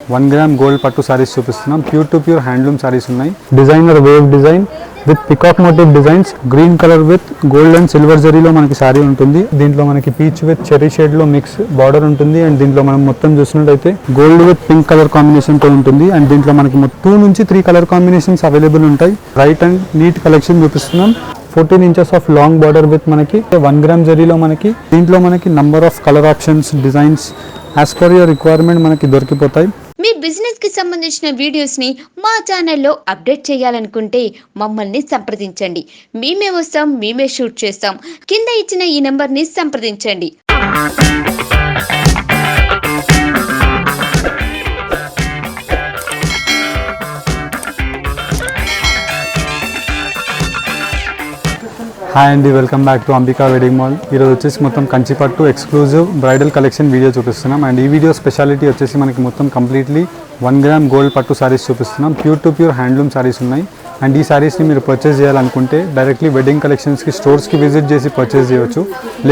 1 gram gold పట్టు సారీస్ చూపిస్తున్నాం. Pure to pure handloom saris ఉన్నాయి. Designer weave design with peacock motif designs, green colour with gold and silver జరీలో మనకి సారీ ఉంటుంది. దీంట్లో మనకి పీచ్ విత్ చెరీ షేడ్ లో మిక్స్ బార్డర్ ఉంటుంది. అండ్ దీంట్లో మనం మొత్తం చూసినట్టయితే gold with pink colour combination తో ఉంటుంది. అండ్ దీంట్లో మనకి 2 నుంచి 3 కలర్ కాంబినేషన్స్ అవైలబుల్ ఉంటాయి. రైట్ అండ్ నీట్ కలెక్షన్ చూపిస్తున్నాం. 14 inches of long border with మనకి 1 గ్రామ్ జరీలో మనకి దీంట్లో మనకి number of colour options, designs as per your requirement మనకి దొరికిపోతాయి. మీ బిజినెస్ కి సంబంధించిన వీడియోస్ ని మా ఛానల్లో అప్డేట్ చేయాలనుకుంటే మమ్మల్ని సంప్రదించండి. మేమే వస్తాం, మేమే షూట్ చేస్తాం. కింద ఇచ్చిన ఈ నెంబర్ ని సంప్రదించండి. హాయ్ అండి, welcome back to Ambika wedding mall. ఈరోజు వచ్చేసి మొత్తం కంచిపట్టు ఎక్స్క్లూజివ్ బ్రైడల్ కలెక్షన్ వీడియో చూపిస్తున్నాం. అండ్ ఈ వీడియో స్పెషాలిటీ వచ్చేసి మనకి మొత్తం కంప్లీట్లీ 1 గ్రామ్ గోల్డ్ పట్టు సారీస్ చూపిస్తున్నాం. Pure to pure handloom saris ఉన్నాయి. అండ్ ఈ సారీస్ని మీరు పర్చేస్ చేయాలనుకుంటే డైరెక్ట్లీ వెడ్డింగ్ కలెక్షన్స్కి స్టోర్స్కి విజిట్ చేసి పర్చేస్ చేయవచ్చు.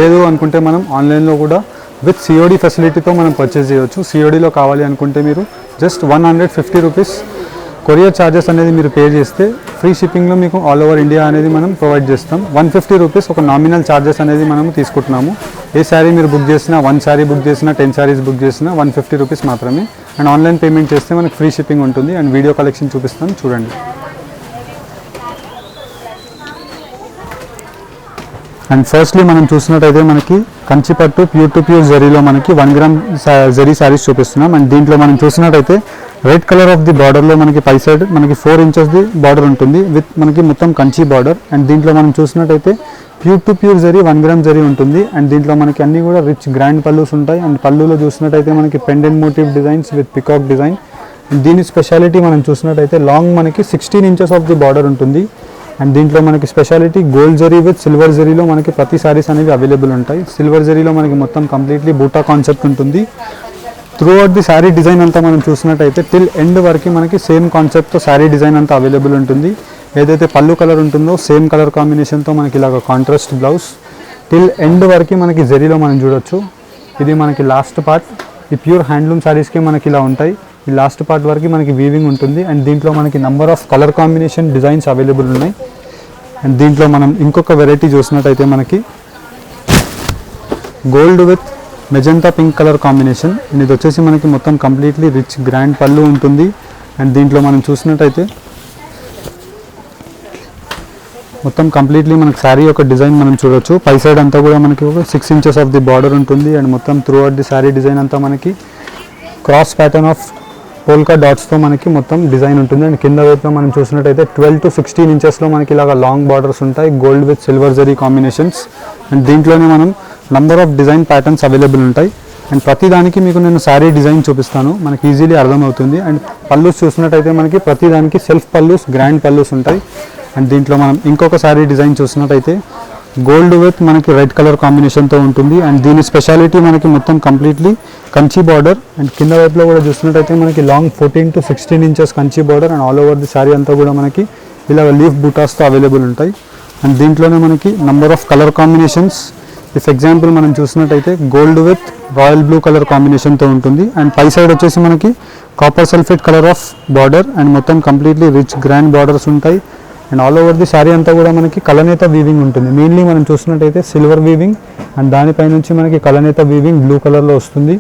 లేదు అనుకుంటే మనం ఆన్లైన్లో కూడా విత్ సిఓడి ఫెసిలిటీతో మనం పర్చేస్ చేయవచ్చు. సిఓడిలో కావాలి అనుకుంటే మీరు జస్ట్ 150 రూపీస్ కొరియర్ ఛార్జెస్ అనేది మీరు పే చేస్తే ఫ్రీ షిప్పింగ్లో మీకు ఆల్ ఓవర్ ఇండియా అనేది మనం ప్రొవైడ్ చేస్తాం. 150 రూపీస్ ఒక నామినల్ ఛార్జెస్ అనేది మనం తీసుకుంటున్నాము. ఏ శారీ మీరు బుక్ చేసినా, 1 శారీ బుక్ చేసినా, 10 శారీస్ బుక్ చేసినా 150 రూపీస్ మాత్రమే. అండ్ ఆన్లైన్ పేమెంట్ చేస్తే మనకి ఫ్రీ షిప్పింగ్ ఉంటుంది. అండ్ వీడియో కలెక్షన్ చూపిస్తాను, చూడండి. అండ్ ఫస్ట్లీ మనం చూసినట్టయితే మనకి కంచిపట్టు ప్యూర్ టు ప్యూర్ జరీలో మనకి 1 గ్రామ్ జరీ శారీస్ చూపిస్తున్నాం. అండ్ దీంట్లో మనం చూసినట్టయితే రెడ్ కలర్ ఆఫ్ ది బార్డర్లో మనకి పై సైడ్ మనకి 4 ఇంచెస్ ది బార్డర్ ఉంటుంది విత్ మనకి మొత్తం కంచి బార్డర్. అండ్ దీంట్లో మనం చూసినట్టయితే pure to pure zari 1 gram zari ఉంటుంది. అండ్ దీంట్లో మనకి అన్ని కూడా రిచ్ గ్రాండ్ పల్లూస్ ఉంటాయి. అండ్ పల్లూలో చూసినట్టయితే మనకి pendant motif designs with peacock design. దీని స్పెషాలిటీ మనం చూసినట్టయితే లాంగ్ మనకి 16 ఇంచెస్ ఆఫ్ ది బార్డర్ ఉంటుంది. అండ్ దీంట్లో మనకి speciality gold zari with silver జరీలో మనకి ప్రతి సారీస్ అనేవి అవైలబుల్ ఉంటాయి. సిల్వర్ జరీలో మనకి మొత్తం కంప్లీట్లీ బూటా కాన్సెప్ట్ ఉంటుంది. Through out the sari design అంతా మనం చూసినట్టయితే టిల్ ఎండ్ వరకు మనకి సేమ్ కాన్సెప్ట్తో శారీ డిజైన్ అంతా అవైలబుల్ ఉంటుంది. ఏదైతే పళ్ళు కలర్ ఉంటుందో సేమ్ కలర్ కాంబినేషన్తో మనకి ఇలాగ కాంట్రాస్ట్ బ్లౌజ్. టిల్ ఎండ్ వరకు మనకి జరీలో మనం చూడొచ్చు. ఇది మనకి లాస్ట్ పార్ట్. ఈ ప్యూర్ హ్యాండ్లూమ్ శారీస్కి మనకి ఇలా ఉంటాయి. ఈ లాస్ట్ పార్ట్ వరకు మనకి వీవింగ్ ఉంటుంది. అండ్ దీంట్లో మనకి number of colour combination designs available ఉన్నాయి. అండ్ దీంట్లో మనం ఇంకొక వెరైటీ చూసినట్టయితే మనకి gold with magenta pink colour combination. And ఇది వచ్చేసి మనకి మొత్తం కంప్లీట్లీ రిచ్ గ్రాండ్ పళ్ళు ఉంటుంది. అండ్ దీంట్లో మనం చూసినట్టయితే మొత్తం కంప్లీట్లీ మనకి శారీ యొక్క డిజైన్ మనం చూడొచ్చు. పై సైడ్ అంతా కూడా మనకి ఒక 6 ఇంచెస్ ఆఫ్ ది బార్డర్ ఉంటుంది. అండ్ మొత్తం through out the sari design అంతా మనకి క్రాస్ ప్యాటర్న్ ఆఫ్ పోల్కా డాట్స్తో మనకి మొత్తం డిజైన్ ఉంటుంది. అండ్ కింద వైపులో మనం చూసినట్టయితే 12 to 16 ఇంచెస్లో మనకి ఇలాగ లాంగ్ బార్డర్స్ ఉంటాయి, gold with silver zari combinations. And దీంట్లోనే మనం number of design patterns available ఉంటాయి. అండ్ ప్రతి దానికి మీకు నేను శారీ డిజైన్ చూపిస్తాను, మనకి ఈజీలీ అర్థమవుతుంది. అండ్ పల్లూస్ చూసినట్టయితే మనకి ప్రతి దానికి సెల్ఫ్ పల్లూస్, గ్రాండ్ పల్లూస్ ఉంటాయి. అండ్ దీంట్లో మనం ఇంకొక శారీ డిజైన్ చూసినట్టయితే గోల్డ్ విత్ మనకి రెడ్ కలర్ కాంబినేషన్తో ఉంటుంది. అండ్ దీని స్పెషాలిటీ మనకి మొత్తం కంప్లీట్లీ కంచి బార్డర్. అండ్ కింద వైపులో కూడా చూసినట్టయితే మనకి long 14 to 16 inches Kanchi border. And all over the sari అంతా కూడా మనకి ఇలా లీఫ్ బూటాస్తో అవైలబుల్ ఉంటాయి. అండ్ దీంట్లోనే మనకి number of colour combinations. If example మనం చూసినట్టయితే gold with royal blue colour కాంబినేషన్తో ఉంటుంది. అండ్ పై సైడ్ వచ్చేసి మనకి copper sulphate colour of border. And మొత్తం కంప్లీట్లీ రిచ్ గ్రాండ్ బార్డర్స్ ఉంటాయి. And all over the sari అంతా కూడా మనకి కలనేత వీవింగ్ ఉంటుంది. మెయిన్లీ మనం చూసినట్టయితే సిల్వర్ వీవింగ్. అండ్ దానిపై నుంచి మనకి కలనేత వీవింగ్ బ్లూ కలర్లో వస్తుంది.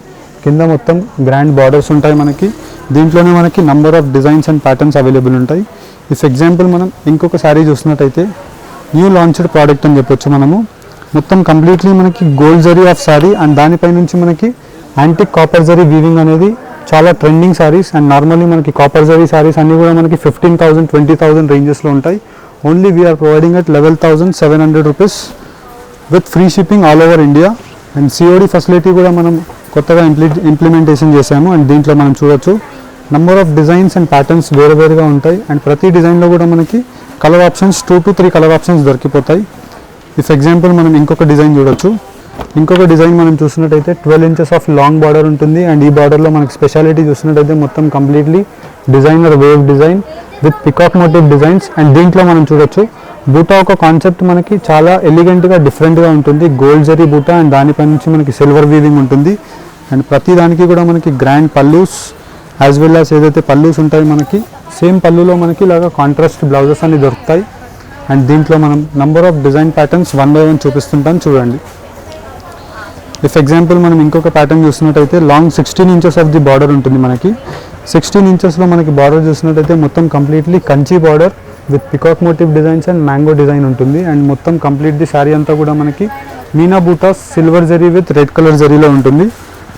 కింద మొత్తం గ్రాండ్ బార్డర్స్ ఉంటాయి మనకి. దీంట్లోనే మనకి number of designs and patterns available ఉంటాయి. ఇఫ్ ఎగ్జాంపుల్ మనం ఇంకొక శారీ చూసినట్టయితే న్యూ లాంచ్డ్ ప్రోడక్ట్ అని చెప్పొచ్చు మనము. మొత్తం కంప్లీట్లీ మనకి gold zari of sari. And దానిపై నుంచి మనకి యాంటిక్ కాపర్ జరీ వీవింగ్ అనేది చాలా ట్రెండింగ్ శారీస్. అండ్ నార్మల్లీ మనకి కాపర్ జరీ శారీస్ అన్నీ కూడా మనకి 15,000, 20,000 రేంజెస్లో ఉంటాయి. Only we are providing at 11,700 rupees with free shipping all over India. And COD facility కూడా మనం కొత్తగా ఇంప్లిమెంటేషన్ చేశాము. అండ్ దీంట్లో మనం చూడొచ్చు number of designs and patterns వేరువేరుగా ఉంటాయి. అండ్ ప్రతి డిజైన్లో కూడా మనకి colour options 2 to 3 colour options దొరికిపోతాయి. ఇఫ్ ఎగ్జాంపుల్ మనం ఇంకొక డిజైన్ చూడొచ్చు. ఇంకొక డిజైన్ మనం చూసినట్టయితే 12 ఇంచెస్ ఆఫ్ లాంగ్ బార్డర్ ఉంటుంది. అండ్ ఈ బార్డర్లో మనకి స్పెషాలిటీ చూసినట్టయితే మొత్తం completely designer weave design with peacock motif designs. And దీంట్లో మనం చూడొచ్చు బూటా ఒక కాన్సెప్ట్ మనకి చాలా ఎలిగెంట్గా డిఫరెంట్గా ఉంటుంది. గోల్డ్ జరీ బూటా. అండ్ దానిపై నుంచి మనకి సిల్వర్ వీవింగ్ ఉంటుంది. అండ్ ప్రతి దానికి కూడా మనకి grand pallus as well as ఏదైతే పల్లూస్ ఉంటాయి మనకి సేమ్ పళ్ళులో మనకి ఇలాగ కాంట్రాస్ట్ బ్లౌజెస్ అన్ని దొరుకుతాయి. అండ్ దీంట్లో మనం number of design patterns 1 by 1 చూపిస్తుంటాం చూడండి. ఇఫ్ ఎగ్జాంపుల్ మనం ఇంకొక ప్యాటర్న్ చూసినట్టయితే long 16 inches of the border ఉంటుంది మనకి. 16 inchesలో మనకి బార్డర్ చూసినట్టయితే మొత్తం completely Kanchi border with peacock motif designs and mango design ఉంటుంది. అండ్ మొత్తం కంప్లీట్ ది శారీ అంతా కూడా మనకి మీనా బూటాస్ silver zari with red colour జరీలో ఉంటుంది.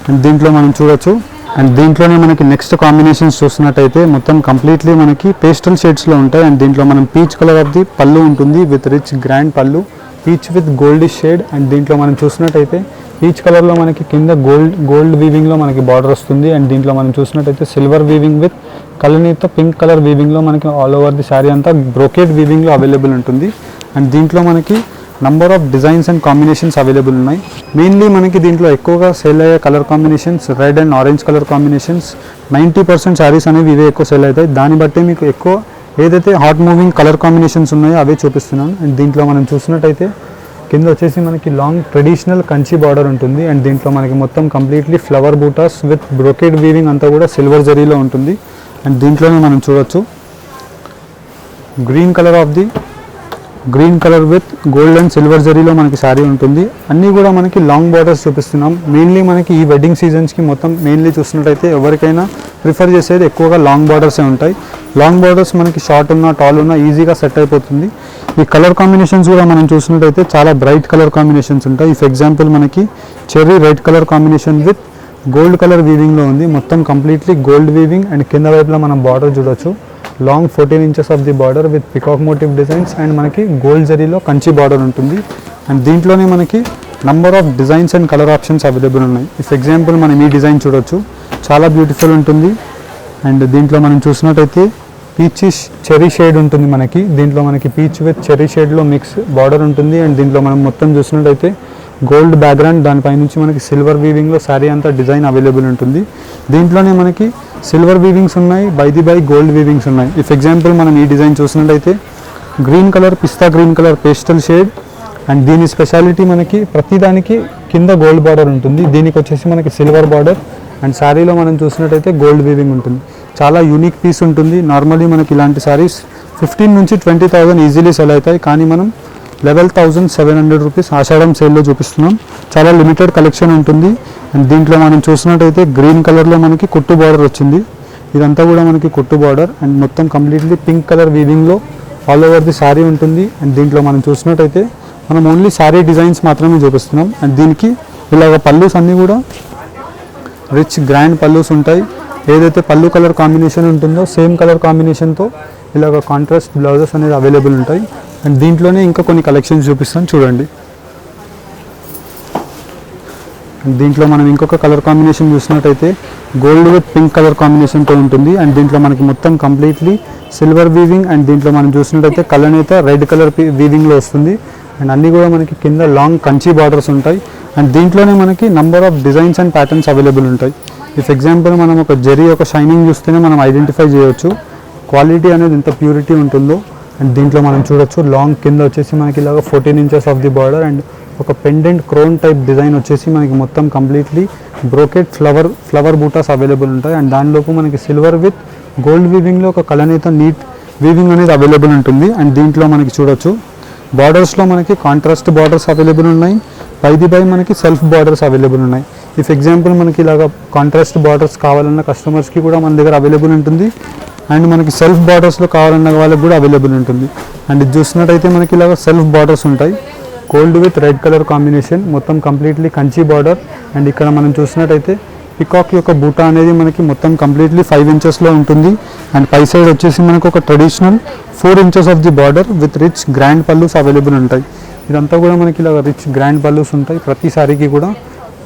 అండ్ దీంట్లో మనం చూడొచ్చు. అండ్ దీంట్లోనే మనకి నెక్స్ట్ కాంబినేషన్స్ చూసినట్టయితే మొత్తం కంప్లీట్లీ మనకి పేస్టల్ షేడ్స్లో ఉంటాయి. అండ్ దీంట్లో మనం పీచ్ కలర్ ఆఫ్ ది పళ్ళు ఉంటుంది విత్ రిచ్ గ్రాండ్ పళ్ళు, peach with goldish shade. And దీంట్లో మనం చూసినట్టయితే పీచ్ కలర్లో మనకి కింద గోల్డ్ వీవింగ్లో మనకి బార్డర్ వస్తుంది. అండ్ దీంట్లో మనం చూసినట్టయితే సిల్వర్ వీవింగ్ విత్ కలనీతో పింక్ కలర్ వీవింగ్లో మనకి ఆల్ ఓవర్ ది శారీ అంతా బ్రోకేడ్ వీవింగ్లో అవైలబుల్ ఉంటుంది. అండ్ దీంట్లో మనకి number of designs and combinations available ఉన్నాయి. మెయిన్లీ మనకి దీంట్లో ఎక్కువగా సేల్ అయ్యే colour combinations red and orange colour combinations. 90% saris అనేవి ఇవే ఎక్కువ సేల్ అవుతాయి. దాన్ని బట్టి మీకు ఎక్కువ ఏదైతే హాట్ మూవింగ్ కలర్ కాంబినేషన్స్ ఉన్నాయో అవే చూపిస్తున్నాను. అండ్ దీంట్లో మనం చూసినట్టయితే కింద వచ్చేసి మనకి లాంగ్ ట్రెడిషనల్ కంచి బార్డర్ ఉంటుంది. అండ్ దీంట్లో మనకి మొత్తం కంప్లీట్లీ ఫ్లవర్ బూటాస్ విత్ బ్రోకేడ్ వీవింగ్ అంతా కూడా సిల్వర్ జరీలో ఉంటుంది. అండ్ దీంట్లోనే మనం చూడొచ్చు green colour with gold and silver జరీలో మనకి శారీ ఉంటుంది. అన్నీ కూడా మనకి లాంగ్ బార్డర్స్ చూపిస్తున్నాం. మెయిన్లీ మనకి ఈ వెడ్డింగ్ సీజన్స్కి మొత్తం మెయిన్లీ చూసినట్టయితే ఎవరికైనా ప్రిఫర్ చేసేది ఎక్కువగా లాంగ్ బార్డర్సే ఉంటాయి. లాంగ్ బార్డర్స్ మనకి షార్ట్ ఉన్నా టాల్ ఉన్నా ఈజీగా సెట్ అయిపోతుంది. ఈ కలర్ కాంబినేషన్స్ కూడా మనం చూసినట్టయితే చాలా బ్రైట్ కలర్ కాంబినేషన్స్ ఉంటాయి. ఇఫ్ ఎగ్జాంపుల్ మనకి cherry red colour combination with gold colour వీవింగ్లో ఉంది. మొత్తం కంప్లీట్లీ గోల్డ్ వీవింగ్. అండ్ కింద వైపులో మనం బార్డర్ చూడొచ్చు. Long 14 inches of the border with peacock motif designs and మనకి గోల్డ్ జరీలో కంచి బార్డర్ ఉంటుంది. అండ్ దీంట్లోనే మనకి number of designs and colour options available ఉన్నాయి. ఇఫ్ ఎగ్జాంపుల్ మనం ఈ డిజైన్ చూడొచ్చు, చాలా బ్యూటిఫుల్ ఉంటుంది. అండ్ దీంట్లో మనం చూసినట్టయితే పీచ్ చెరీ షేడ్ ఉంటుంది మనకి. దీంట్లో మనకి పీచ్ విత్ చెరీ షేడ్లో మిక్స్ బార్డర్ ఉంటుంది. అండ్ దీంట్లో మనం మొత్తం చూసినట్టయితే గోల్డ్ బ్యాక్గ్రౌండ్, దానిపై నుంచి మనకి సిల్వర్ వీవింగ్లో శారీ అంతా డిజైన్ అవైలబుల్ ఉంటుంది. దీంట్లోనే మనకి సిల్వర్ వీవింగ్స్ ఉన్నాయి, బై గోల్డ్ వీవింగ్స్ ఉన్నాయి. ఇఫ్ ఎగ్జాంపుల్ మనం ఈ డిజైన్ చూసినట్టయితే green colour, pista green colour pastel shade. And దీని స్పెషాలిటీ మనకి ప్రతిదానికి కింద గోల్డ్ బార్డర్ ఉంటుంది. దీనికి వచ్చేసి మనకి సిల్వర్ బార్డర్. అండ్ శారీలో మనం చూసినట్టయితే గోల్డ్ వీవింగ్ ఉంటుంది. చాలా యూనిక్ పీస్ ఉంటుంది. నార్మల్లీ మనకి ఇలాంటి శారీస్ 15 నుంచి 20,000 ఈజీలీ సెల్ అవుతాయి. కానీ మనం 11,700 రూపీస్ ఆషాఢం సేల్లో చూపిస్తున్నాం. చాలా లిమిటెడ్ కలెక్షన్ ఉంటుంది. అండ్ దీంట్లో మనం చూసినట్టయితే గ్రీన్ కలర్లో మనకి కుట్టు బార్డర్ వచ్చింది. ఇదంతా కూడా మనకి కుట్టు బార్డర్. అండ్ మొత్తం కంప్లీట్లీ పింక్ కలర్ వీవింగ్లో ఆల్ ఓవర్ ది శారీ ఉంటుంది. అండ్ దీంట్లో మనం చూసినట్టయితే మనం ఓన్లీ శారీ డిజైన్స్ మాత్రమే చూపిస్తున్నాం. అండ్ దీనికి ఇలాగ పల్లూస్ అన్నీ కూడా రిచ్ గ్రాండ్ పల్లూస్ ఉంటాయి. ఏదైతే పళ్ళు కలర్ కాంబినేషన్ ఉంటుందో సేమ్ కలర్ కాంబినేషన్తో ఇలాగ కాంట్రాస్ట్ బ్లౌజెస్ అనేది అవైలబుల్ ఉంటాయి. అండ్ దీంట్లోనే ఇంకా కొన్ని కలెక్షన్స్ చూపిస్తాను చూడండి. దీంట్లో మనం ఇంకొక కలర్ కాంబినేషన్ చూసినట్టయితే గోల్డ్ విత్ పింక్ కలర్ కాంబినేషన్తో ఉంటుంది. అండ్ దీంట్లో మనకి మొత్తం కంప్లీట్లీ సిల్వర్ వీవింగ్. అండ్ దీంట్లో మనం చూసినట్టయితే కలర్ అయితే రెడ్ కలర్ వీవింగ్లో వస్తుంది. అండ్ అన్నీ కూడా మనకి కింద లాంగ్ కంచి బార్డర్స్ ఉంటాయి. అండ్ దీంట్లోనే మనకి number of designs and patterns available ఉంటాయి. ఇఫ్ ఎగ్జాంపుల్ మనం ఒక జరీ ఒక షైనింగ్ చూస్తేనే మనం ఐడెంటిఫై చేయొచ్చు క్వాలిటీ అనేది ఎంత ప్యూరిటీ ఉంటుందో. అండ్ దీంట్లో మనం చూడొచ్చు లాంగ్ కింద వచ్చేసి మనకి ఇలాగ 14 inches of the border. And ఒక పెండెంట్ క్రోన్ టైప్ డిజైన్ వచ్చేసి మనకి మొత్తం completely brocade flower buttas available ఉంటాయి. అండ్ దానిలోపు మనకి సిల్వర్ విత్ గోల్డ్ వీవింగ్లో ఒక కలనేతో నీట్ వీవింగ్ అనేది అవైలబుల్ ఉంటుంది. అండ్ దీంట్లో మనకి చూడొచ్చు బార్డర్స్లో మనకి కాంట్రాస్ట్ బార్డర్స్ అవైలబుల్ ఉన్నాయి. బై మనకి సెల్ఫ్ బార్డర్స్ అవైలబుల్ ఉన్నాయి. ఇఫ్ ఎగ్జాంపుల్ మనకి ఇలాగ కాంట్రాస్ట్ బార్డర్స్ కావాలన్న కస్టమర్స్కి కూడా మన దగ్గర అవైలబుల్ ఉంటుంది. అండ్ మనకి సెల్ఫ్ బార్డర్స్లో కావాలన్న వాళ్ళకి కూడా అవైలబుల్ ఉంటుంది. అండ్ ఇది చూసినట్టయితే మనకి ఇలాగ సెల్ఫ్ బార్డర్స్ ఉంటాయి. Gold with red colour combination, మొత్తం కంప్లీట్లీ కంచి బార్డర్. అండ్ ఇక్కడ మనం చూసినట్టయితే పికాక్ యొక్క బూటా అనేది మనకి మొత్తం కంప్లీట్లీ 5 inchesలో ఉంటుంది. అండ్ పై సైడ్ వచ్చేసి మనకు ఒక traditional 4 inches of the border with rich grand pallus available ఉంటాయి. ఇదంతా కూడా మనకి ఇలా రిచ్ గ్రాండ్ పల్లూస్ ఉంటాయి ప్రతి శారీకి కూడా.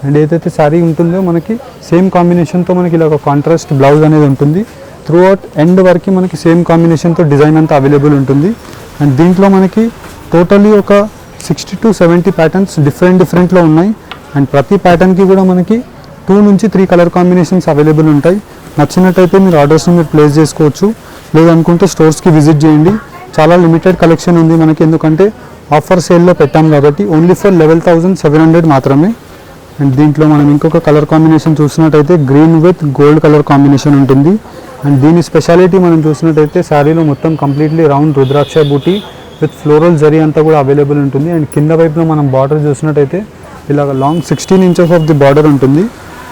అండ్ ఏదైతే శారీ ఉంటుందో మనకి సేమ్ కాంబినేషన్తో మనకి ఇలా ఒక కాంట్రాస్ట్ బ్లౌజ్ అనేది ఉంటుంది. త్రూ అవుట్ ఎండ్ వరకు మనకి సేమ్ కాంబినేషన్తో డిజైన్ అంతా అవైలబుల్ ఉంటుంది. అండ్ దీంట్లో మనకి టోటలీ ఒక 60 to 70 ప్యాటర్న్స్ డిఫరెంట్లో ఉన్నాయి. అండ్ ప్రతి ప్యాటర్న్కి కూడా మనకి 2 నుంచి 3 కలర్ కాంబినేషన్స్ అవైలబుల్ ఉంటాయి. నచ్చినట్టయితే మీరు ఆర్డర్స్ని మీరు ప్లేస్ చేసుకోవచ్చు. లేదనుకుంటే స్టోర్స్కి విజిట్ చేయండి. చాలా లిమిటెడ్ కలెక్షన్ ఉంది మనకి, ఎందుకంటే ఆఫర్ సేల్లో పెట్టాం కాబట్టి ఓన్లీ ఫర్ 11,700 మాత్రమే. అండ్ దీంట్లో మనం ఇంకొక కలర్ కాంబినేషన్ చూసినట్టయితే green with gold colour combination ఉంటుంది. అండ్ దీని స్పెషాలిటీ మనం చూసినట్టయితే శారీలో మొత్తం కంప్లీట్లీ రౌండ్ రుద్రాక్ష బూటీ విత్ ఫ్లోరల్ జరీ అంతా కూడా అవైలబుల్ ఉంటుంది. అండ్ కింద వైపులో మనం బార్డర్ చూసినట్టయితే ఇలాగ long 16 inches of the border ఉంటుంది.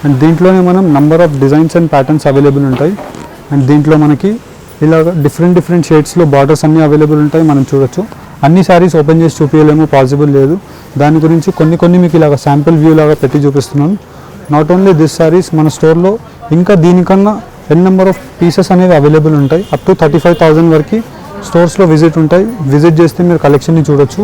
అండ్ దీంట్లోనే మనం number of designs and patterns available ఉంటాయి. అండ్ దీంట్లో మనకి ఇలాగ డిఫరెంట్ షేడ్స్లో బార్డర్స్ అన్నీ అవైలబుల్ ఉంటాయి. మనం చూడొచ్చు. అన్ని శారీస్ ఓపెన్ చేసి చూపించలేము, పాసిబుల్ లేదు. దాని గురించి కొన్ని మీకు ఇలాగ శాంపిల్ వ్యూ లాగా పెట్టి చూపిస్తున్నాను. నాట్ ఓన్లీ దిస్ శారీస్, మన స్టోర్లో ఇంకా దీనికన్నా ఎన్ నెంబర్ ఆఫ్ పీసెస్ అనేవి అవైలబుల్ ఉంటాయి. అప్ టు 35,000 వరకు స్టోర్స్లో విజిట్ చేస్తే మీరు కలెక్షన్ని చూడొచ్చు.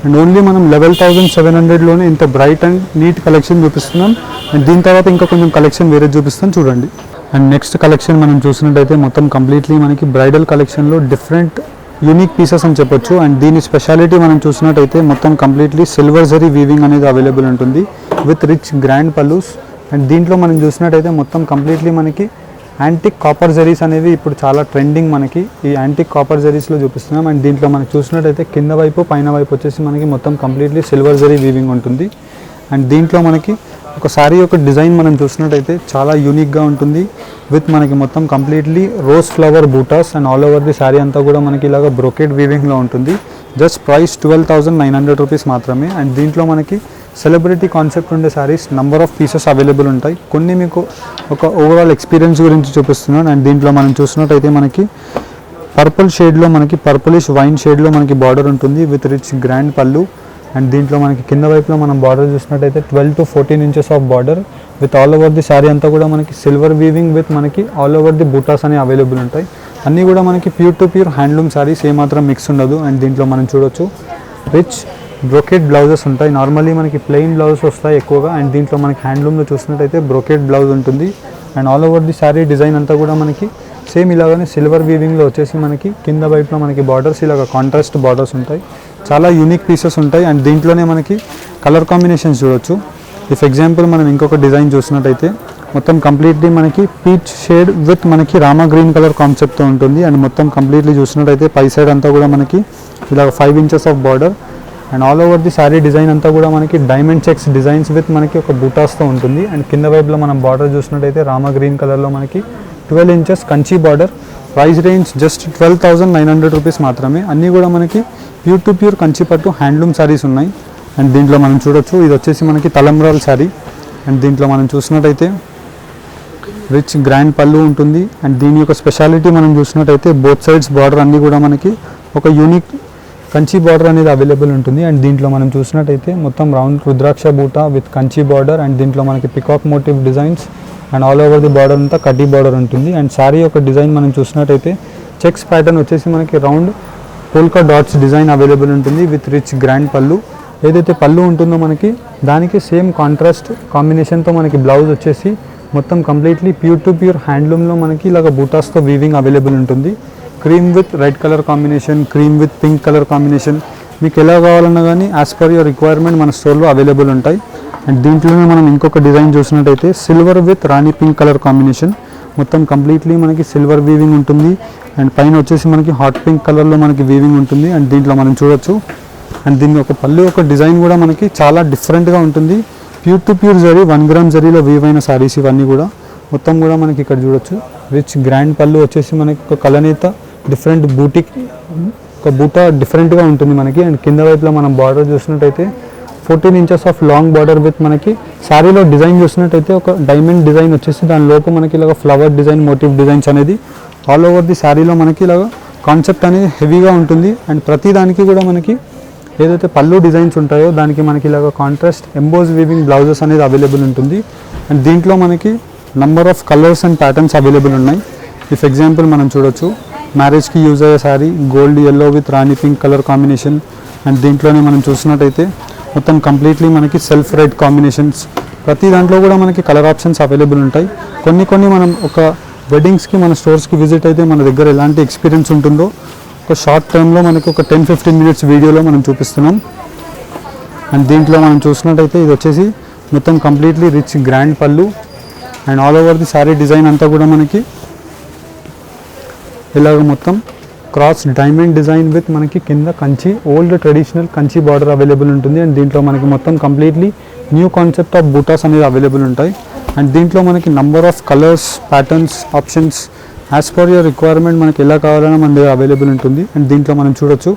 అండ్ ఓన్లీ మనం 11,700లోనే ఇంత బ్రైట్ అండ్ నీట్ కలెక్షన్ చూపిస్తున్నాం. అండ్ దీని తర్వాత ఇంకా కొంచెం కలెక్షన్ వేరే చూపిస్తాను చూడండి. అండ్ నెక్స్ట్ కలెక్షన్ మనం చూసినట్టయితే మొత్తం కంప్లీట్లీ మనకి బ్రైడల్ కలెక్షన్లో డిఫరెంట్ యూనిక్ పీసెస్ అని చెప్పొచ్చు. అండ్ దీని స్పెషాలిటీ మనం చూసినట్టయితే మొత్తం కంప్లీట్లీ సిల్వర్ జరీ వీవింగ్ అనేది అవైలబుల్ ఉంటుంది with rich grand pallus. And దీంట్లో మనం చూసినట్టయితే మొత్తం కంప్లీట్లీ మనకి యాంటిక్ కాపర్ జరీస్ అనేవి ఇప్పుడు చాలా ట్రెండింగ్. మనకి ఈ యాంటిక్ కాపర్ జరీస్లో చూపిస్తున్నాం. అండ్ దీంట్లో మనం చూసినట్టయితే కింద వైపు పైన వైపు వచ్చేసి మనకి మొత్తం కంప్లీట్లీ సిల్వర్ జరీ వీవింగ్ ఉంటుంది. అండ్ దీంట్లో మనకి ఒక శారీ యొక్క డిజైన్ మనం చూసినట్టయితే చాలా యూనిక్గా ఉంటుంది విత్ మనకి మొత్తం completely rose flower buttas. And all over the sari అంతా కూడా మనకి ఇలాగ బ్రోకెడ్ వీవింగ్లో ఉంటుంది. జస్ట్ ప్రైస్ 12,900 రూపీస్ మాత్రమే. అండ్ దీంట్లో మనకి సెలబ్రిటీ కాన్సెప్ట్ ఉండే saris number of pieces available ఉంటాయి. కొన్ని మీకు ఒక ఓవరాల్ ఎక్స్పీరియన్స్ గురించి చూపిస్తున్నాను. అండ్ దీంట్లో మనం చూసినట్టయితే మనకి పర్పుల్ షేడ్లో మనకి పర్పులిష్ వైన్ షేడ్లో మనకి బార్డర్ ఉంటుంది విత్ రిచ్ గ్రాండ్ పళ్ళు. అండ్ దీంట్లో మనకి కింద వైపులో మనం బార్డర్ చూసినట్టయితే 12 to 14 inches of border with all over the sari అంతా కూడా మనకి సిల్వర్ వీవింగ్ విత్ మనకి ఆల్ ఓవర్ ది బూటాస్ అనేవి అవైలబుల్ ఉంటాయి. అన్నీ కూడా మనకి pure to pure handloom saris, ఏమాత్రం మిక్స్ ఉండదు. అండ్ దీంట్లో మనం చూడొచ్చు రిచ్ బ్రోకెడ్ బ్లౌజెస్ ఉంటాయి. నార్మల్లీ మనకి ప్లెయిన్ బ్లౌజెస్ వస్తాయి ఎక్కువగా. అండ్ దీంట్లో మనకి హ్యాండ్లూమ్లో చూసినట్టయితే బ్రోకెడ్ బ్లౌజ్ ఉంటుంది. And all over the sari design అంతా కూడా మనకి సేమ్ ఇలాగనే సిల్వర్ వీవింగ్లో వచ్చేసి మనకి కింద వైపులో మనకి బార్డర్స్ ఇలాగ కాంట్రాస్ట్ బార్డర్స్ ఉంటాయి. చాలా యూనిక్ పీసెస్ ఉంటాయి. అండ్ దీంట్లోనే మనకి కలర్ కాంబినేషన్స్ చూడొచ్చు. ఇఫ్ ఎగ్జాంపుల్ మనం ఇంకొక డిజైన్ చూసినట్టయితే మొత్తం కంప్లీట్లీ మనకి పీచ్ షేడ్ విత్ మనకి రామా గ్రీన్ కలర్ కాన్సెప్ట్తో ఉంటుంది. అండ్ మొత్తం కంప్లీట్లీ చూసినట్టయితే పై సైడ్ అంతా కూడా మనకి ఇలా 5 inches of border. And all over the sari design అంతా కూడా మనకి డైమండ్ చెక్స్ డిజైన్స్ విత్ మనకి ఒక బూటాస్తో ఉంటుంది. అండ్ కింద వైపులో మనం బార్డర్ చూసినట్టయితే రామా గ్రీన్ కలర్లో మనకి 12 inches Kanchi border. Price range just 12,900 rupees మాత్రమే. అన్నీ కూడా మనకి ప్యూర్ టు ప్యూర్ కంచి పట్టు హ్యాండ్లూమ్ శారీస్ ఉన్నాయి. అండ్ దీంట్లో మనం చూడొచ్చు ఇది వచ్చేసి మనకి తలంబ్రాల్ శారీ. అండ్ దీంట్లో మనం చూసినట్టయితే రిచ్ గ్రాండ్ పళ్ళు ఉంటుంది. అండ్ దీని యొక్క స్పెషాలిటీ మనం చూసినట్టయితే బోత్ సైడ్స్ బార్డర్ అన్నీ కూడా మనకి ఒక యూనిక్ కంచి బార్డర్ అనేది అవైలబుల్ ఉంటుంది. అండ్ దీంట్లో మనం చూసినట్టయితే మొత్తం రౌండ్ రుద్రాక్ష బూటా విత్ కంచి బార్డర్. అండ్ దీంట్లో మనకి peacock motif designs and all over the border అంతా కడ్డీ బార్డర్ ఉంటుంది. అండ్ శారీ యొక్క డిజైన్ మనం చూసినట్టయితే చెక్స్ ప్యాటర్న్ వచ్చేసి మనకి round polka dots design available ఉంటుంది విత్ రిచ్ గ్రాండ్ పళ్ళు. ఏదైతే పళ్ళు ఉంటుందో మనకి దానికి సేమ్ కాంట్రాస్ట్ కాంబినేషన్తో మనకి బ్లౌజ్ వచ్చేసి మొత్తం కంప్లీట్లీ ప్యూర్ టు ప్యూర్ హ్యాండ్లూమ్లో మనకి ఇలాగ బూటాస్తో వీవింగ్ అవైలబుల్ ఉంటుంది. Cream with red colour combination, cream with pink colour combination, మీకు ఎలా కావాలన్నా కానీ యాజ్ పర్ యువర్ రిక్వైర్మెంట్ మన స్టోర్లో అవైలబుల్ ఉంటాయి. అండ్ దీంట్లోనే మనం ఇంకొక డిజైన్ చూసినట్టయితే silver with Rani pink colour combination. మొత్తం కంప్లీట్లీ మనకి సిల్వర్ వీవింగ్ ఉంటుంది. అండ్ పైన వచ్చేసి మనకి హాట్ పింక్ కలర్లో మనకి వీవింగ్ ఉంటుంది. అండ్ దీంట్లో మనం చూడొచ్చు. అండ్ దీని ఒక పళ్ళు ఒక డిజైన్ కూడా మనకి చాలా డిఫరెంట్గా ఉంటుంది. Pure to pure zari 1 gram జరీలో వీవ్ అయిన శారీస్ ఇవన్నీ కూడా. మొత్తం కూడా మనకి ఇక్కడ చూడొచ్చు రిచ్ గ్రాండ్ పళ్ళు వచ్చేసి మనకి ఒక కలనేత డిఫరెంట్ బూటిక్ ఒక బూటా డిఫరెంట్గా ఉంటుంది మనకి. అండ్ కింద వైపులో మనం బార్డర్ చూసినట్టయితే 14 inches of long border with మనకి శారీలో డిజైన్ చూసినట్టయితే ఒక డైమండ్ డిజైన్ వచ్చేసి దానిలోపు మనకి ఇలాగ ఫ్లవర్ డిజైన్ మోటివ్ డిజైన్స్ అనేది ఆల్ ఓవర్ ది శారీలో మనకి ఇలాగ కాన్సెప్ట్ అనేది హెవీగా ఉంటుంది. అండ్ ప్రతి దానికి కూడా మనకి ఏదైతే పళ్ళు డిజైన్స్ ఉంటాయో దానికి మనకి ఇలాగ కాంట్రాస్ట్ ఎంబోజ్ వీవింగ్ బ్లౌజెస్ అనేది అవైలబుల్ ఉంటుంది. అండ్ దీంట్లో మనకి number of colours and patterns available ఉన్నాయి. ఇఫ్ ఎగ్జాంపుల్ మనం చూడొచ్చు మ్యారేజ్కి యూజ్ అయ్యే sari gold yellow with Rani pink colour combination. And దీంట్లోనే మనం చూసినట్టయితే మొత్తం కంప్లీట్లీ మనకి సెల్ఫ్ రెడ్ కాంబినేషన్స్. ప్రతి దాంట్లో కూడా మనకి కలర్ ఆప్షన్స్ అవైలబుల్ ఉంటాయి. కొన్ని మనం ఒక వెడ్డింగ్స్కి మన స్టోర్స్కి విజిట్ అయితే మన దగ్గర ఎలాంటి ఎక్స్పీరియన్స్ ఉంటుందో ఒక షార్ట్ టైంలో మనకి ఒక 10-15 మినిట్స్ వీడియోలో మనం చూపిస్తున్నాం. అండ్ దీంట్లో మనం చూసినట్టయితే ఇది వచ్చేసి మొత్తం కంప్లీట్లీ రిచ్ గ్రాండ్ పళ్ళు. And all over the sari design అంతా కూడా మనకి ఇలాగ మొత్తం క్రాస్ డైమండ్ డిజైన్ విత్ మనకి కింద Kanchi old traditional Kanchi border available ఉంటుంది. అండ్ దీంట్లో మనకి మొత్తం completely new concept of buttas అనేది అవైలబుల్ ఉంటాయి. అండ్ దీంట్లో మనకి number of colours, patterns, options as per your requirement మనకి ఎలా కావాలన్నా మన దగ్గర అవైలబుల్ ఉంటుంది. అండ్ దీంట్లో మనం చూడొచ్చు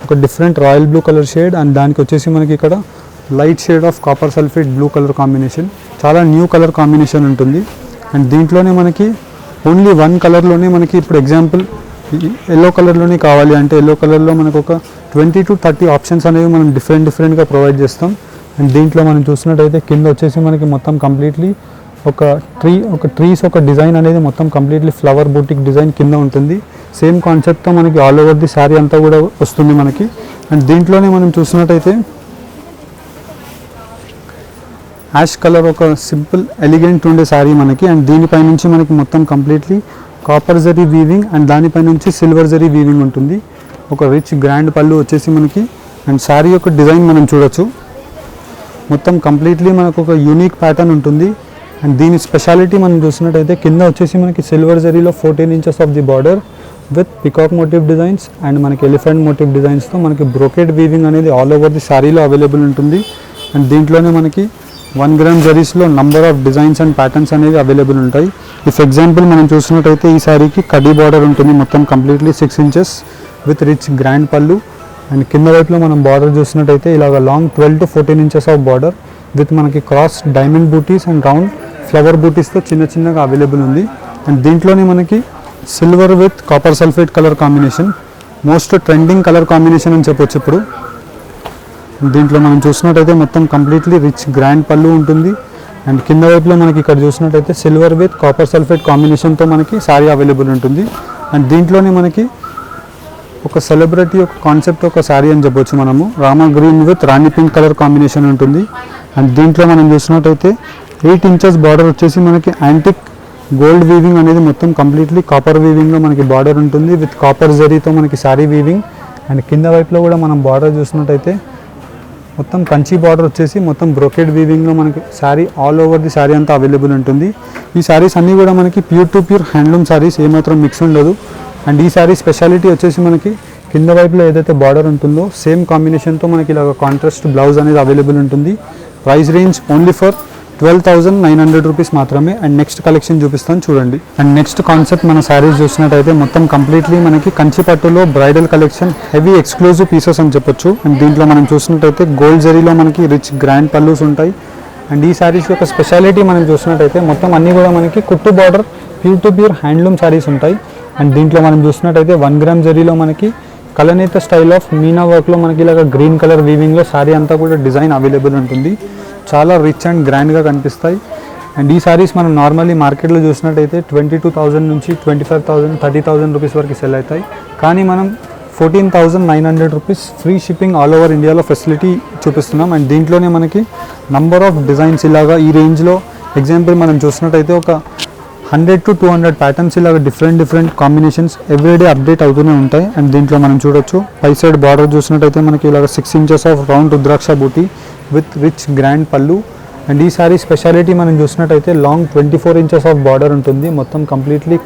ఒక different royal blue colour shade and దానికి వచ్చేసి మనకి ఇక్కడ light shade of copper sulphate blue colour combination, చాలా న్యూ కలర్ కాంబినేషన్ ఉంటుంది. అండ్ దీంట్లోనే మనకి ఓన్లీ వన్ కలర్లోనే మనకి ఇప్పుడు ఎగ్జాంపుల్ ఎల్లో కలర్లోనే కావాలి అంటే ఎల్లో కలర్లో మనకు ఒక 20 to 30 ఆప్షన్స్ అనేవి మనం డిఫరెంట్గా ప్రొవైడ్ చేస్తాం. అండ్ దీంట్లో మనం చూసినట్టయితే కింద వచ్చేసి మనకి మొత్తం కంప్లీట్లీ ఒక డిజైన్ అనేది మొత్తం కంప్లీట్లీ ఫ్లవర్ బూటిక్ డిజైన్ కింద ఉంటుంది. సేమ్ కాన్సెప్ట్తో మనకి ఆల్ ఓవర్ ది శారీ అంతా కూడా వస్తుంది మనకి. అండ్ దీంట్లోనే మనం చూసినట్టయితే యాష్ కలర్ ఒక సింపుల్ ఎలిగెంట్ ఉండే శారీ మనకి. అండ్ దీనిపై నుంచి మనకి మొత్తం completely copper zari weaving and దానిపై నుంచి సిల్వర్ జరీ వీవింగ్ ఉంటుంది. ఒక రిచ్ గ్రాండ్ పళ్ళు వచ్చేసి మనకి. అండ్ శారీ యొక్క డిజైన్ మనం చూడొచ్చు మొత్తం కంప్లీట్లీ మనకు ఒక యూనిక్ ప్యాటర్న్ ఉంటుంది. అండ్ దీని స్పెషాలిటీ మనం చూసినట్టయితే కింద వచ్చేసి మనకి సిల్వర్ జరీలో 14 inches of the border with peacock motif designs and మనకి ఎలిఫెంట్ మోటివ్ డిజైన్స్తో మనకి బ్రోకెడ్ వీవింగ్ అనేది ఆల్ ఓవర్ ది శారీలో అవైలబుల్ ఉంటుంది. అండ్ దీంట్లోనే మనకి 1 gram జరీస్లో number of designs and patterns అనేవి అవైలబుల్ ఉంటాయి. ఇఫ్ ఎగ్జాంపుల్ మనం చూసినట్టయితే ఈ శారీకి కడీ బార్డర్ ఉంటుంది మొత్తం completely 6 inches with rich grand పళ్ళు. అండ్ కింద వైపులో మనం బార్డర్ చూసినట్టయితే ఇలాగ long 12 to 14 inches of border with మనకి క్రాస్ డైమండ్ బూటీస్ అండ్ రౌండ్ ఫ్లవర్ బూటీస్తో చిన్నగా అవైలబుల్ ఉంది. అండ్ దీంట్లోనే మనకి silver with copper sulphate colour combination most trending colour combination అని చెప్పొచ్చు ఇప్పుడు. దీంట్లో మనం చూసినట్టయితే మొత్తం కంప్లీట్లీ రిచ్ గ్రాండ్ పళ్ళు ఉంటుంది. అండ్ కింద వైపులో మనకి ఇక్కడ చూసినట్టయితే సిల్వర్ విత్ కాపర్ సల్ఫేట్ కాంబినేషన్తో మనకి శారీ అవైలబుల్ ఉంటుంది. అండ్ దీంట్లోనే మనకి ఒక సెలబ్రిటీ ఒక కాన్సెప్ట్ ఒక శారీ అని చెప్పొచ్చు మనము. Rama green with Rani pink colour combination ఉంటుంది. అండ్ దీంట్లో మనం చూసినట్టయితే 8 inches బార్డర్ వచ్చేసి మనకి యాంటిక్ గోల్డ్ వీవింగ్ అనేది మొత్తం కంప్లీట్లీ కాపర్ వీవింగ్లో మనకి బార్డర్ ఉంటుంది విత్ కాపర్ జరీతో మనకి శారీ వీవింగ్. అండ్ కింద వైపులో కూడా మనం బార్డర్ చూసినట్టయితే మొత్తం కంచి బార్డర్ వచ్చేసి మొత్తం బ్రోకెడ్ వీవింగ్లో మనకి sari all over the sari అంతా అవైలబుల్ ఉంటుంది. ఈ శారీస్ అన్నీ కూడా మనకి pure to pure handloom saris, ఏమాత్రం మిక్స్ ఉండదు. అండ్ ఈ శారీ స్పెషాలిటీ వచ్చేసి మనకి కింద వైపులో ఏదైతే బార్డర్ ఉంటుందో సేమ్ కాంబినేషన్తో మనకి ఇలాగ కాంట్రాస్ట్ బ్లౌజ్ అనేది అవైలబుల్ ఉంటుంది. Price range only for 12,900 rupees మాత్రమే. అండ్ నెక్స్ట్ కలెక్షన్ చూపిస్తాను చూడండి. అండ్ నెక్స్ట్ కాన్సెప్ట్ మన శారీస్ చూసినట్టయితే మొత్తం కంప్లీట్లీ మనకి కంచి పట్టులో bridal collection heavy exclusive pieces అని చెప్పొచ్చు. అండ్ దీంట్లో మనం చూసినట్టయితే గోల్డ్ జరీలో మనకి రిచ్ గ్రాండ్ పల్లూస్ ఉంటాయి. అండ్ ఈ శారీస్ యొక్క స్పెషాలిటీ మనం చూసినట్టయితే మొత్తం అన్నీ కూడా మనకి కుట్టు border pure to pure handloom saris ఉంటాయి. అండ్ దీంట్లో మనం చూసినట్టయితే 1 gram జరీలో మనకి కలనేత స్టైల్ ఆఫ్ మీనా వర్క్లో మనకి ఇలాగ గ్రీన్ కలర్ వీవింగ్లో శారీ అంతా కూడా డిజైన్ అవైలబుల్ ఉంటుంది. చాలా రిచ్ అండ్ గ్రాండ్గా కనిపిస్తాయి. అండ్ ఈ శారీస్ మనం నార్మల్లీ మార్కెట్లో చూసినట్టయితే 22,000 నుంచి 25,000, 30,000 రూపీస్ వరకు సెల్ అవుతాయి. కానీ మనం 14,900 rupees free shipping all over ఇండియాలో ఫెసిలిటీ చూపిస్తున్నాం. అండ్ దీంట్లోనే మనకి నంబర్ ఆఫ్ డిజైన్స్ ఇలాగా ఈ రేంజ్లో ఎగ్జాంపుల్ మనం చూసినట్టయితే ఒక 100 to 200 ప్యాటర్న్స్ ఇలాగ డిఫరెంట్ కాంబినేషన్స్ ఎవ్రీడే అప్డేట్ అవుతూనే ఉంటాయి. అండ్ దీంట్లో మనం చూడొచ్చు పై సైడ్ బార్డర్ చూసినట్టయితే మనకి ఇలాగ 6 inches ఆఫ్ రౌండ్ రుద్రాక్ష బూటీ విత్ రిచ్ గ్రాండ్ పళ్ళు. అండ్ ఈ సారీ స్పెషాలిటీ మనం చూసినట్టయితే లాంగ్ 24 inches ఆఫ్ బార్డర్ ఉంటుంది, మొత్తం కంప్లీట్లీ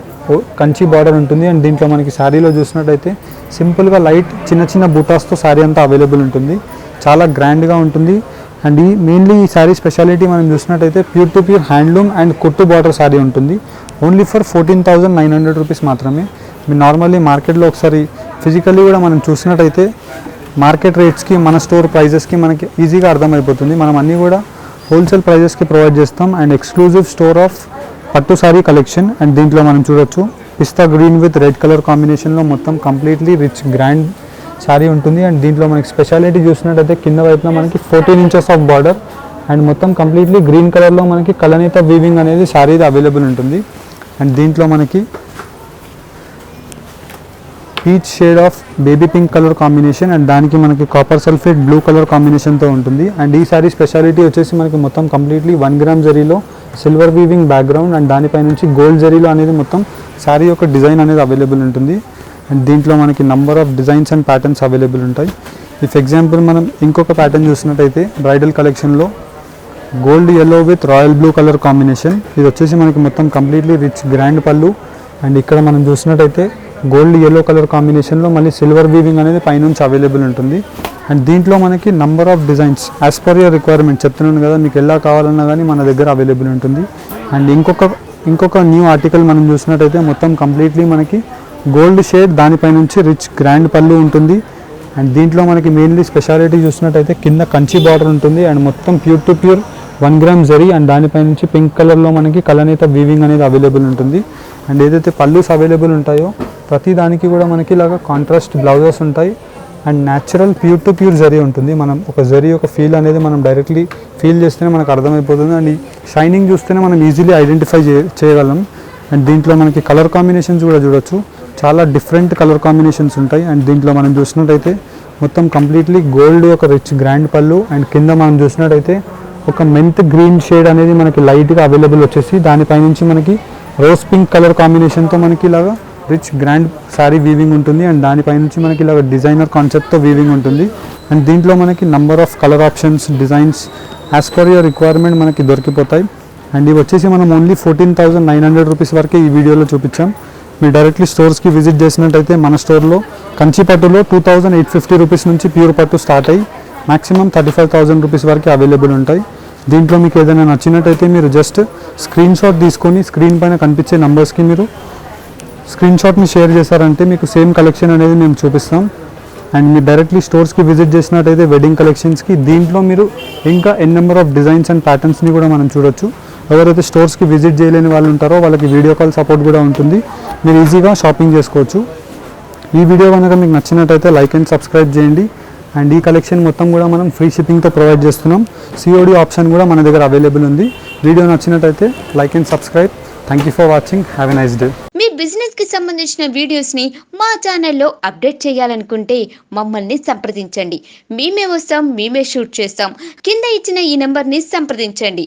కంచి బార్డర్ ఉంటుంది. అండ్ దీంట్లో మనకి శారీలో చూసినట్టయితే సింపుల్గా లైట్ చిన్న బూటాస్తో శారీ అంతా అవైలబుల్ ఉంటుంది, చాలా గ్రాండ్గా ఉంటుంది. అండ్ మెయిన్లీ ఈ శారీ స్పెషాలిటీ మనం చూసినట్టయితే pure to pure handloom and కుట్టు బార్డర్ శారీ ఉంటుంది. ఓన్లీ ఫర్ 14,900 రూపీస్ మాత్రమే. మీరు నార్మల్లీ మార్కెట్లో ఒకసారి ఫిజికల్లీ కూడా మనం చూసినట్టయితే మార్కెట్ రేట్స్కి మన స్టోర్ ప్రైజెస్కి మనకి ఈజీగా అర్థమైపోతుంది. మనం అన్నీ కూడా హోల్సేల్ ప్రైజెస్కి ప్రొవైడ్ చేస్తాం. అండ్ ఎక్స్క్లూజివ్ స్టోర్ ఆఫ్ పట్టు శారీ కలెక్షన్. అండ్ దీంట్లో మనం చూడొచ్చు పిస్తా గ్రీన్ విత్ రెడ్ కలర్ కాంబినేషన్లో మొత్తం కంప్లీట్లీ రిచ్ గ్రాండ్ శారీ ఉంటుంది. అండ్ దీంట్లో మనకి స్పెషాలిటీ చూసినట్టయితే కింద వైపున మనకి 14 inches ఆఫ్ బార్డర్ అండ్ మొత్తం కంప్లీట్లీ గ్రీన్ కలర్లో మనకి కలనేత వీవింగ్ అనేది శారీది అవైలబుల్ ఉంటుంది. అండ్ దీంట్లో మనకి peach shade of baby pink colour combination and దానికి మనకి కాపర్ సల్ఫేట్ బ్లూ కలర్ కాంబినేషన్తో ఉంటుంది. అండ్ ఈ శారీ స్పెషాలిటీ వచ్చేసి మనకి మొత్తం కంప్లీట్లీ 1 gram జరీలో సిల్వర్ వీవింగ్ బ్యాక్గ్రౌండ్ అండ్ దానిపై నుంచి గోల్డ్ జరీలో అనేది మొత్తం శారీ యొక్క డిజైన్ అనేది అవైలబుల్ ఉంటుంది. అండ్ దీంట్లో మనకి number of designs and patterns available ఉంటాయి. ఇఫ్ ఎగ్జాంపుల్ మనం ఇంకొక ప్యాటర్న్ చూసినట్టయితే బ్రైడల్ కలెక్షన్లో gold yellow with royal blue colour combination, ఇది వచ్చేసి మనకి మొత్తం కంప్లీట్లీ రిచ్ గ్రాండ్ పళ్ళు. అండ్ ఇక్కడ మనం చూసినట్టయితే గోల్డ్ ఎల్లో కలర్ కాంబినేషన్లో మళ్ళీ సిల్వర్ వీవింగ్ అనేది పైనుంచి అవైలబుల్ ఉంటుంది. అండ్ దీంట్లో మనకి number of designs as per your requirement చెప్తున్నాను కదా, మీకు ఎలా కావాలన్నా కానీ మన దగ్గర అవైలబుల్ ఉంటుంది. అండ్ ఇంకొక న్యూ ఆర్టికల్ మనం చూసినట్టయితే మొత్తం కంప్లీట్లీ మనకి గోల్డ్ షేడ్, దానిపై నుంచి రిచ్ గ్రాండ్ పళ్ళు ఉంటుంది. అండ్ దీంట్లో మనకి మెయిన్లీ స్పెషాలిటీ చూసినట్టయితే కింద కంచి బార్డర్ ఉంటుంది అండ్ మొత్తం pure to pure 1 gram zari and దానిపై నుంచి పింక్ కలర్లో మనకి కలనేత వీవింగ్ అనేది అవైలబుల్ ఉంటుంది. అండ్ ఏదైతే పళ్ళుస్ అవైలబుల్ ఉంటాయో ప్రతి దానికి కూడా మనకి ఇలాగ కాంట్రాస్ట్ బ్లౌజెస్ ఉంటాయి and natural pure to pure zari ఉంటుంది. మనం ఒక జరీ ఒక ఫీల్ అనేది మనం డైరెక్ట్లీ ఫీల్ చేస్తేనే మనకు అర్థమైపోతుంది అండ్ ఈ షైనింగ్ చూస్తేనే మనం ఈజీలీ ఐడెంటిఫై చేయగలం. అండ్ దీంట్లో మనకి కలర్ కాంబినేషన్స్ కూడా చూడొచ్చు, చాలా డిఫరెంట్ కలర్ కాంబినేషన్స్ ఉంటాయి. అండ్ దీంట్లో మనం చూసినట్టయితే మొత్తం కంప్లీట్లీ గోల్డ్ ఒక రిచ్ గ్రాండ్ పళ్ళు అండ్ కింద మనం చూసినట్టయితే ఒక మెంత్ గ్రీన్ షేడ్ అనేది మనకి లైట్గా అవైలబుల్ వచ్చేసి దానిపై నుంచి మనకి రోజ్ పింక్ కలర్ కాంబినేషన్తో మనకి ఇలాగా రిచ్ గ్రాండ్ శారీ వీవింగ్ ఉంటుంది అండ్ దానిపై నుంచి మనకి ఇలాగ డిజైనర్ కాన్సెప్ట్తో వీవింగ్ ఉంటుంది. అండ్ దీంట్లో మనకి number of colour options, designs as per your requirement మనకి దొరికిపోతాయి. అండ్ ఇవి వచ్చేసి మనం ఓన్లీ 14,900 రూపీస్ వరకే ఈ వీడియోలో చూపించాం. మీరు డైరెక్ట్లీ స్టోర్స్కి విజిట్ చేసినట్టయితే మన స్టోర్లో కంచి పట్టులో 2,850 రూపీస్ నుంచి ప్యూర్ పట్టు స్టార్ట్ అయ్యి మాక్సిమం 35,000 రూపీస్ వరకు అవైలబుల్ ఉంటాయి. దీంట్లో మీకు ఏదైనా నచ్చినట్టయితే మీరు జస్ట్ స్క్రీన్ షాట్ తీసుకొని స్క్రీన్ పైన కనిపించే నెంబర్స్కి మీరు స్క్రీన్ షాట్ని షేర్ చేశారంటే మీకు సేమ్ కలెక్షన్ అనేది మేము చూపిస్తాం. అండ్ మీరు డైరెక్ట్లీ స్టోర్స్కి విజిట్ చేసినట్టయితే వెడ్డింగ్ కలెక్షన్స్కి దీంట్లో మీరు ఇంకా ఎన్ నెంబర్ ఆఫ్ డిజైన్స్ అండ్ ప్యాటర్న్స్ని కూడా మనం చూడొచ్చు. ఎవరైతే స్టోర్స్కి విజిట్ చేయలేని వాళ్ళు ఉంటారో వాళ్ళకి వీడియో కాల్ సపోర్ట్ కూడా ఉంటుంది, మీరు ఈజీగా షాపింగ్ చేసుకోవచ్చు. ఈ వీడియో కనుక మీకు నచ్చినట్టయితే లైక్ అండ్ సబ్స్క్రైబ్ చేయండి. అండ్ ఈ కలెక్షన్ మొత్తం కూడా మనం ఫ్రీ షిప్పింగ్తో ప్రొవైడ్ చేస్తున్నాం. సిఓడి ఆప్షన్ కూడా మన దగ్గర అవైలబుల్ ఉంది. వీడియో నచ్చినట్టయితే like and subscribe. Thank you for watching. Have a nice day. Me business కి సంబంధించిన వీడియోస్ ని మా ఛానల్లో అప్డేట్ చేయాలనుకుంటే మమ్మల్ని సంప్రదించండి. మేమే వస్తాం, మేమే షూట్ చేస్తాం. కింద ఇచ్చిన ఈ నెంబర్ ని సంప్రదించండి.